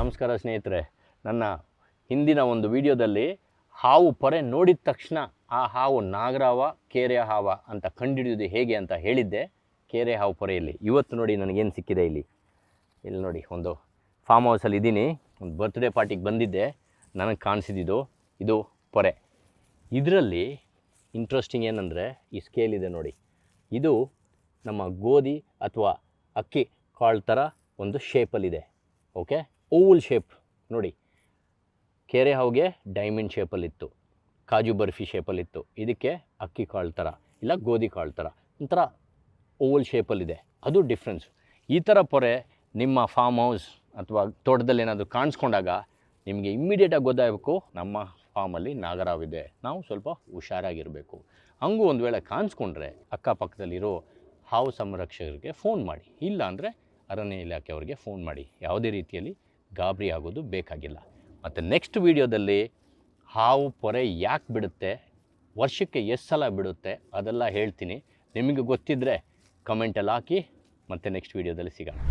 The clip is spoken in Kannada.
ನಮಸ್ಕಾರ ಸ್ನೇಹಿತರೆ. ನನ್ನ ಹಿಂದಿನ ಒಂದು ವಿಡಿಯೋದಲ್ಲಿ ಹಾವು ಪೊರೆ ನೋಡಿದ ತಕ್ಷಣ ಆ ಹಾವು ನಾಗರಾವ ಕೇರೆ ಹಾವ ಅಂತ ಕಂಡುಹಿಡಿಯೋದು ಹೇಗೆ ಅಂತ ಹೇಳಿದ್ದೆ. ಕೇರೆ ಹಾವು ಪೊರೆಯಲ್ಲಿ ಇವತ್ತು ನೋಡಿ ನನಗೇನು ಸಿಕ್ಕಿದೆ. ಇಲ್ಲಿ ನೋಡಿ ಒಂದು ಫಾರ್ಮ್ ಹೌಸಲ್ಲಿ ಇದ್ದೀನಿ. ಒಂದು ಬರ್ತ್ಡೇ ಪಾರ್ಟಿಗೆ ಬಂದಿದ್ದೆ. ನನಗೆ ಕಾಣಿಸಿದ್ದು ಇದು ಪೊರೆ. ಇದರಲ್ಲಿ ಇಂಟ್ರೆಸ್ಟಿಂಗ್ ಏನಂದರೆ ಈ ಸ್ಕೇಲ್ ಇದೆ ನೋಡಿ. ಇದು ನಮ್ಮ ಗೋಧಿ ಅಥವಾ ಅಕ್ಕಿ ಕಾಳು ಥರ ಒಂದು ಶೇಪಲ್ಲಿದೆ. ಓಕೆ, ಓವಲ್ ಶೇಪ್ ನೋಡಿ. ಕೇರೆ ಹಾವಿಗೆ ಡೈಮಂಡ್ ಶೇಪಲ್ಲಿತ್ತು, ಕಾಜು ಬರ್ಫಿ ಶೇಪಲ್ಲಿತ್ತು. ಇದಕ್ಕೆ ಅಕ್ಕಿ ಕಾಳು ಥರ ಇಲ್ಲ ಗೋಧಿ ಕಾಳು ಥರ ಒಂಥರ ಓವಲ್ ಶೇಪಲ್ಲಿದೆ. ಅದು ಡಿಫ್ರೆನ್ಸ್. ಈ ಥರ ಪೊರೆ ನಿಮ್ಮ ಫಾರ್ಮ್ ಹೌಸ್ ಅಥವಾ ತೋಟದಲ್ಲಿ ಏನಾದರೂ ಕಾಣಿಸ್ಕೊಂಡಾಗ ನಿಮಗೆ ಇಮ್ಮಿಡಿಯೇಟಾಗಿ ಗೊತ್ತಾಗಬೇಕು ನಮ್ಮ ಫಾರ್ಮಲ್ಲಿ ನಾಗರಾವಿದೆ, ನಾವು ಸ್ವಲ್ಪ ಹುಷಾರಾಗಿರಬೇಕು. ಹಂಗೂ ಒಂದು ವೇಳೆ ಕಾಣಿಸ್ಕೊಂಡ್ರೆ ಅಕ್ಕಪಕ್ಕದಲ್ಲಿರೋ ಹಾವು ಸಂರಕ್ಷಕರಿಗೆ ಫೋನ್ ಮಾಡಿ, ಇಲ್ಲ ಅಂದರೆ ಅರಣ್ಯ ಇಲಾಖೆಯವರಿಗೆ ಫೋನ್ ಮಾಡಿ. ಯಾವುದೇ ರೀತಿಯಲ್ಲಿ ಗಾಬರಿ ಆಗೋದು ಬೇಕಾಗಿಲ್ಲ. ಮತ್ತು ನೆಕ್ಸ್ಟ್ ವೀಡಿಯೋದಲ್ಲಿ ಹಾವು ಪೊರೆ ಯಾಕೆ ಬಿಡುತ್ತೆ, ವರ್ಷಕ್ಕೆ ಎಷ್ಟು ಸಲ ಬಿಡುತ್ತೆ ಅದೆಲ್ಲ ಹೇಳ್ತೀನಿ. ನಿಮಗೆ ಗೊತ್ತಿದ್ದರೆ ಕಮೆಂಟಲ್ಲಿ ಹಾಕಿ. ಮತ್ತು ನೆಕ್ಸ್ಟ್ ವೀಡಿಯೋದಲ್ಲಿ ಸಿಗೋಣ.